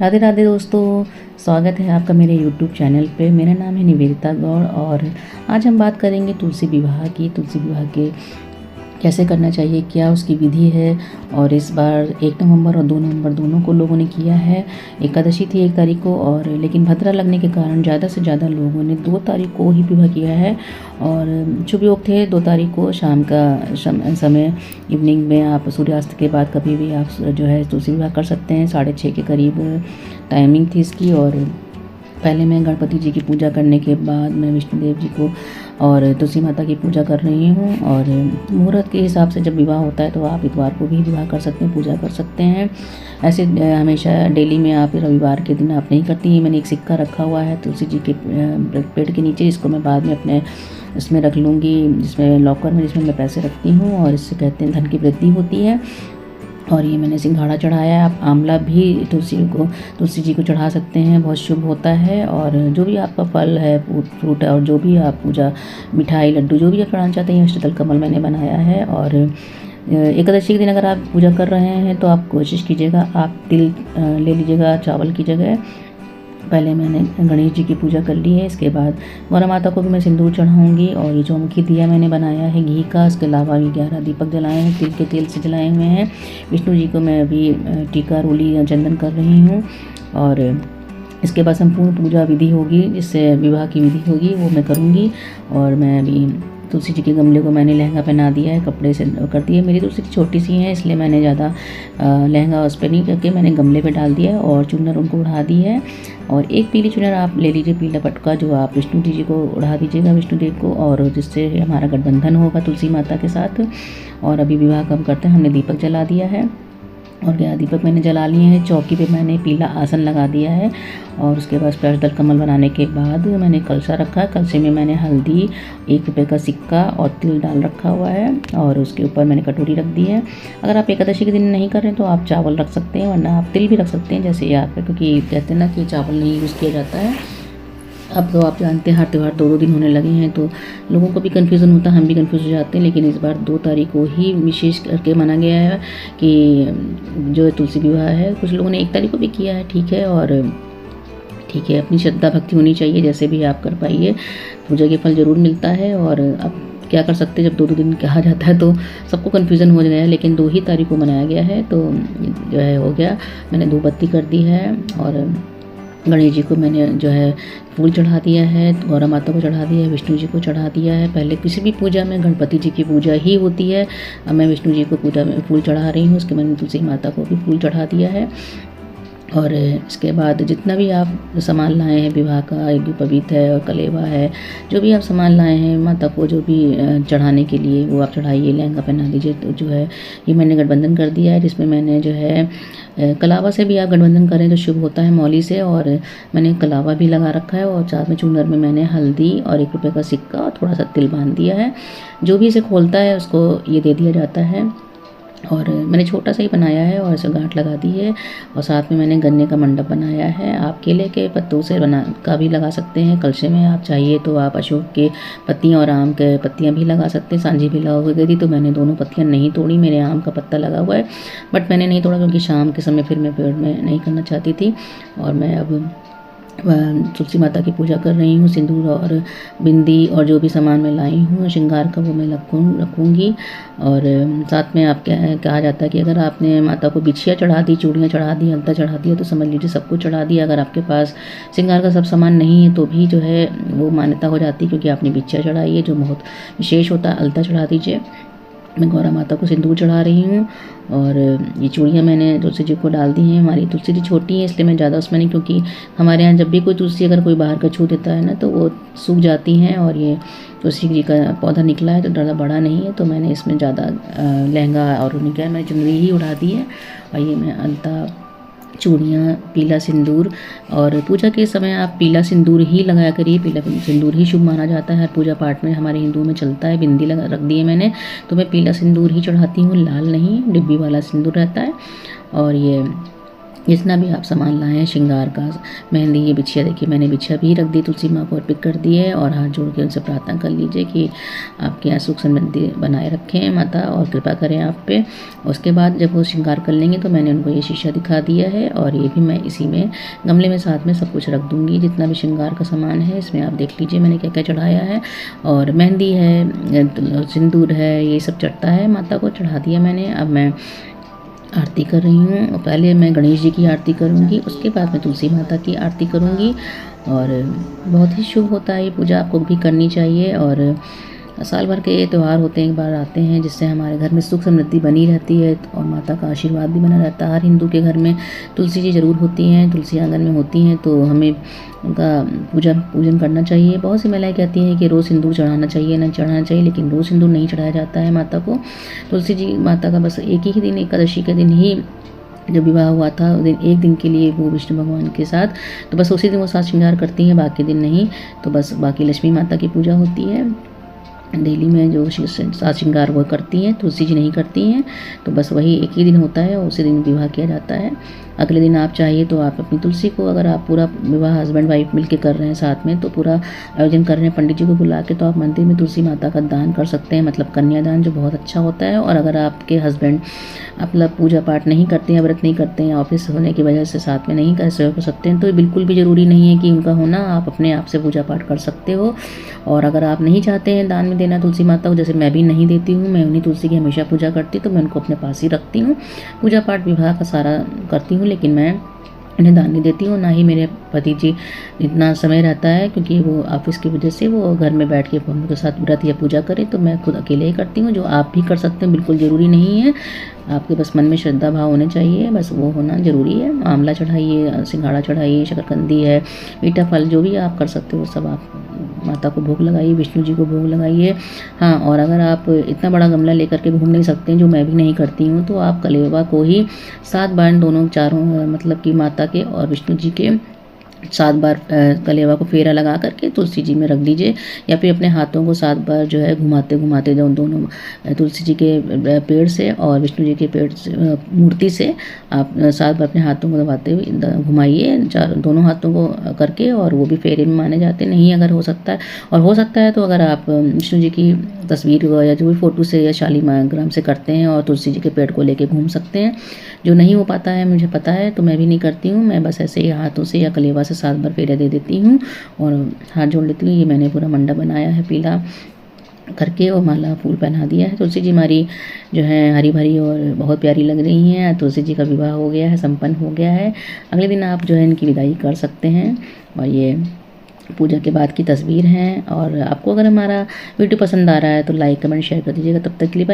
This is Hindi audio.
राधे राधे दोस्तों, स्वागत है आपका मेरे YouTube चैनल पे। मेरा नाम है निवेदिता गौड़ और आज हम बात करेंगे तुलसी विवाह की। तुलसी विवाह के कैसे करना चाहिए, क्या उसकी विधि है। और इस बार 1 नवंबर और 2 नवंबर दोनों को लोगों ने किया है। एकादशी थी 1 तारीख को, और लेकिन भद्रा लगने के कारण ज़्यादा से ज़्यादा लोगों ने 2 तारीख को ही विवाह किया है। और शुभ योग थे 2 तारीख को शाम का समय, इवनिंग में आप सूर्यास्त के बाद कभी भी आप जो है तुलसी विवाह कर सकते हैं। 6:30 के करीब टाइमिंग थी इसकी। और पहले मैं गणपति जी की पूजा करने के बाद मैं विष्णुदेव जी को और तुलसी माता की पूजा कर रही हूँ। और मुहूर्त के हिसाब से जब विवाह होता है तो आप इतवार को भी विवाह कर सकते हैं, पूजा कर सकते हैं। ऐसे हमेशा डेली में आप रविवार के दिन आप नहीं करती हैं। मैंने एक सिक्का रखा हुआ है तुलसी जी के पेड़ के नीचे, जिसको मैं बाद में अपने इसमें रख लूँगी, जिसमें लॉकर में, जिसमें मैं पैसे रखती हूँ। और इससे कहते हैं धन की वृद्धि होती है। और ये मैंने सिंघाड़ा चढ़ाया है। आप आंवला भी तुलसी जी को चढ़ा सकते हैं, बहुत शुभ होता है। और जो भी आपका फल है, फ्रूट है, और जो भी आप पूजा, मिठाई, लड्डू, जो भी आप चढ़ाना चाहते हैं, अष्टदल कमल मैंने बनाया है। और एकादशी के दिन अगर आप पूजा कर रहे हैं तो आप कोशिश कीजिएगा आप तिल ले लीजिएगा चावल की जगह। पहले मैंने गणेश जी की पूजा कर ली है। इसके बाद गौरा माता को भी मैं सिंदूर चढ़ाऊंगी। और ये चौमुखी दिया मैंने बनाया है घी का। इसके अलावा भी 11 दीपक जलाए हैं, तिल के तेल से जलाए हुए हैं। विष्णु जी को मैं अभी टीका, रोली या चंदन कर रही हूँ। और इसके बाद संपूर्ण पूजा विधि होगी, जिससे विवाह की विधि होगी, वो मैं करूँगी। और मैं अभी तुलसी जी के गमले को मैंने लहंगा पहना दिया है, कपड़े से कर दिया है। मेरी तुलसी छोटी सी है, इसलिए मैंने ज़्यादा लहंगा उस पर नहीं करके मैंने गमले पे डाल दिया है। और चुनर उनको उड़ा दी है। और एक पीली चुनर आप ले लीजिए, पीला पटका, जो आप विष्णु जी को उड़ा दीजिएगा, विष्णुदेव को, और जिससे हमारा गठबंधन होगा तुलसी माता के साथ। और अभी विवाह कब करते हैं, हमने दीपक जला दिया है। और गया दीपक मैंने जला लिए हैं। चौकी पे मैंने पीला आसन लगा दिया है। और उसके बाद अष्टदल कमल बनाने के बाद मैंने कलशा रखा है। कलशे में मैंने हल्दी, 1 रुपये का सिक्का और तिल डाल रखा हुआ है। और उसके ऊपर मैंने कटोरी रख दी है। अगर आप एकादशी के दिन नहीं कर रहे हैं तो आप चावल रख सकते हैं, वरना आप तिल भी रख सकते हैं, जैसे आप, क्योंकि कहते हैं ना कि चावल नहीं यूज़ किया जाता है। अब तो आप जानते हैं हर त्यौहार 2-2 दिन होने लगे हैं, तो लोगों को भी कन्फ्यूज़न होता है, हम भी कन्फ्यूज़ हो जाते हैं। लेकिन इस बार 2 तारीख को ही विशेष करके माना गया है कि जो तुलसी विवाह है। कुछ लोगों ने 1 तारीख को भी किया है, ठीक है। और ठीक है, अपनी श्रद्धा भक्ति होनी चाहिए, जैसे भी आप कर पाइए, पूजा के फल ज़रूर मिलता है। और अब क्या कर सकते हैं, जब 2-2 दिन कहा जाता है तो सबको कन्फ्यूज़न हो गया है। लेकिन 2 ही तारीख को मनाया गया है, तो जो है हो गया। मैंने धूप बत्ती कर दी है। और गणेश जी को मैंने जो है फूल चढ़ा दिया है, गौरा माता को चढ़ा दिया है, विष्णु जी को चढ़ा दिया है। पहले किसी भी पूजा में गणपति जी की पूजा ही होती है। अब मैं विष्णु जी को पूजा में फूल चढ़ा रही हूँ। उसके मैंने तुलसी माता को भी फूल चढ़ा दिया है। और इसके बाद जितना भी आप सामान लाए हैं विवाह का, एक पवित्र है और कलेवा है, जो भी आप सामान लाए हैं माता को, जो भी चढ़ाने के लिए, वो आप चढ़ाइए, लहंगा पहना दीजिए। तो जो है ये मैंने गठबंधन कर दिया है, जिसमें मैंने जो है कलावा से भी आप गठबंधन करें तो शुभ होता है, मौली से। और मैंने कलावा भी लगा रखा है। और साथ में चूनर में मैंने हल्दी और 1 रुपये का सिक्का और थोड़ा सा तिल बांध दिया है। जो भी इसे खोलता है उसको ये दे दिया जाता है। और मैंने छोटा सा ही बनाया है और इसे गांठ लगा दी है। और साथ में मैंने गन्ने का मंडप बनाया है। आप केले के पत्तों से बना का भी लगा सकते हैं। कलशे में आप चाहिए तो आप अशोक के पत्तियां और आम के पत्तियां भी लगा सकते हैं। सांझी भी लगा गई थी तो मैंने दोनों पत्तियां नहीं तोड़ी, मेरे आम का पत्ता लगा हुआ है, बट मैंने नहीं तोड़ा क्योंकि शाम के समय फिर मैं पेड़ में नहीं करना चाहती थी। और मैं अब तुलसी माता की पूजा कर रही हूँ। सिंदूर और बिंदी और जो भी सामान मैं लाई हूँ श्रृंगार का, वो मैं रखूँगी। और साथ में आप कहा जाता है कि अगर आपने माता को बिछिया चढ़ा दी, चूड़ियाँ चढ़ा दी, अलता चढ़ा दिया, तो समझ लीजिए सब कुछ चढ़ा दिया। अगर आपके पास श्रृंगार का सब सामान नहीं है तो भी जो है वो मान्यता हो जाती है, क्योंकि आपने बिछिया चढ़ाई है, जो बहुत विशेष होता है। अलता चढ़ा दीजिए। मैं गौरा माता को सिंदूर चढ़ा रही हूँ। और ये चूड़ियाँ मैंने तुलसी जी को डाल दी हैं। हमारी तुलसी जी छोटी है, इसलिए मैं ज़्यादा उसमें नहीं, क्योंकि हमारे यहाँ जब भी कोई तुलसी अगर कोई बाहर का छू देता है ना तो वो सूख जाती हैं। और ये तुलसी जी का पौधा निकला है तो ज़्यादा बड़ा नहीं है, तो मैंने इसमें ज़्यादा लहंगा और निकला, मैं चुनरी ही उड़ा दी है। और ये मैं अलता, चूड़ियाँ, पीला सिंदूर। और पूजा के समय आप पीला सिंदूर ही लगाया करिए, पीला सिंदूर ही शुभ माना जाता है। हर पूजा पाठ में हमारे हिंदुओं में चलता है। बिंदी लगा रख दी है मैंने, तो मैं पीला सिंदूर ही चढ़ाती हूँ, लाल नहीं, डिब्बी वाला सिंदूर रहता है। और ये जितना भी आप सामान लाए हैं श्रृंगार का, मेहंदी, ये बिछिया देखिए मैंने बिछिया भी रख दी, तुलसी माँ को अर्पित कर दी है। और हाथ जोड़ के उनसे प्रार्थना कर लीजिए कि आपके यहाँ सुख समृद्धि बनाए रखें माता और कृपा करें आप पे। उसके बाद जब वो श्रृंगार कर लेंगे तो मैंने उनको ये शीशा दिखा दिया है और ये भी मैं इसी में गमले में साथ में सब कुछ रख दूँगी। जितना भी श्रृंगार का सामान है इसमें आप देख लीजिए मैंने क्या क्या चढ़ाया है। और मेहंदी है, सिंदूर है, ये सब चढ़ता है, माता को चढ़ा दिया मैंने। अब मैं आरती कर रही हूँ। पहले मैं गणेश जी की आरती करूँगी, उसके बाद मैं तुलसी माता की आरती करूँगी। और बहुत ही शुभ होता है ये पूजा, आपको भी करनी चाहिए। और साल भर के ये त्यौहार होते हैं, एक बार आते हैं, जिससे हमारे घर में सुख समृद्धि बनी रहती है और माता का आशीर्वाद भी बना रहता है। हर हिंदू के घर में तुलसी जी ज़रूर होती हैं, तुलसी आंगन में होती हैं, तो हमें उनका पूजन करना चाहिए। बहुत सी महिलाएं कहती हैं कि रोज़ सिंदूर चढ़ाना चाहिए, नहीं चढ़ाना चाहिए, लेकिन रोज़ सिंदूर नहीं चढ़ाया जाता है माता को। तुलसी जी माता का बस एक ही दिन, एकादशी के दिन ही जब विवाह हुआ था, एक दिन के लिए वो विष्णु भगवान के साथ, तो बस उसी दिन वो साज श्रृंगार करती हैं, बाकी दिन नहीं। तो बस बाकी लक्ष्मी माता की पूजा होती है डेली में, जो साज श्रृंगार वो करती हैं, तुलसी जी नहीं करती हैं। तो बस वही एक ही दिन होता है और उसी दिन विवाह किया जाता है। अगले दिन आप चाहिए तो आप अपनी तुलसी को, अगर आप पूरा विवाह हस्बैंड वाइफ मिलके कर रहे हैं साथ में, तो पूरा आयोजन कर रहे हैं पंडित जी को बुला के, तो आप मंदिर में तुलसी माता का दान कर सकते हैं, मतलब कन्यादान, जो बहुत अच्छा होता है। और अगर आपके हस्बैंड मतलब पूजा पाठ नहीं करते हैं, व्रत नहीं करते हैं, ऑफिस होने की वजह से साथ में नहीं कर सकते हैं, तो ये बिल्कुल भी ज़रूरी नहीं है कि उनका होना, आप अपने आप से पूजा पाठ कर सकते हो। और अगर आप नहीं चाहते हैं दान में देना तुलसी माता को, जैसे मैं भी नहीं देती हूँ, मैं उन्हीं तुलसी की हमेशा पूजा करती, तो मैं उनको अपने पास ही रखती हूँ। पूजा पाठ विवाह का सारा करती हूँ, लेकिन मैं उन्हें दान नहीं देती हूँ। ना ही मेरे पति जी इतना समय रहता है, क्योंकि वो ऑफिस की वजह से वो घर में बैठ के हम के साथ व्रत या पूजा करें, तो मैं खुद अकेले ही करती हूँ। जो आप भी कर सकते हैं, बिल्कुल ज़रूरी नहीं है, आपके बस मन में श्रद्धा भाव होने चाहिए, बस वो होना ज़रूरी है। आंवला चढ़ाइए, सिंघाड़ा चढ़ाइए, शकरकंदी है, मीठा फल, जो भी आप कर सकते हो सब आप माता को भोग लगाइए, विष्णु जी को भोग लगाइए। हाँ, और अगर आप इतना बड़ा गमला लेकर के घूम नहीं सकते हैं, जो मैं भी नहीं करती हूँ, तो आप कलेवा को ही 7 बार, दोनों चारों मतलब कि माता के और विष्णु जी के 7 बार कलेवा को फेरा लगा करके तुलसी जी में रख दीजिए, या फिर अपने हाथों को 7 बार जो है घुमाते घुमाते दोनों तुलसी जी के पेड़ से और विष्णु जी के पेड़ से, मूर्ति से आप 7 बार अपने हाथों को दबाते हुए घुमाइए, दोनों हाथों को करके। और वो भी फेरे में माने जाते नहीं, अगर हो सकता है, और हो सकता है तो अगर आप विष्णु जी की तस्वीर या जो भी फ़ोटो से या शालीग्राम से करते हैं और तुलसी जी के पेड़ को लेके घूम सकते हैं। जो नहीं हो पाता है, मुझे पता है, तो मैं भी नहीं करती हूँ, मैं बस ऐसे ही हाथों से या कलेवा से 7 बार फेरे दे देती हूँ और हाथ जोड़ लेती हूँ। ये मैंने पूरा मंडप बनाया है पीला करके और माला फूल पहना दिया है। तुलसी जी हमारी जो है हरी भरी और बहुत प्यारी लग रही हैं। तुलसी जी का विवाह हो गया है, संपन्न हो गया है। अगले दिन आप जो है इनकी विदाई कर सकते हैं। और ये पूजा के बाद की तस्वीर हैं। और आपको अगर हमारा वीडियो पसंद आ रहा है तो लाइक कमेंट शेयर कर दीजिएगा। तब तक के लिए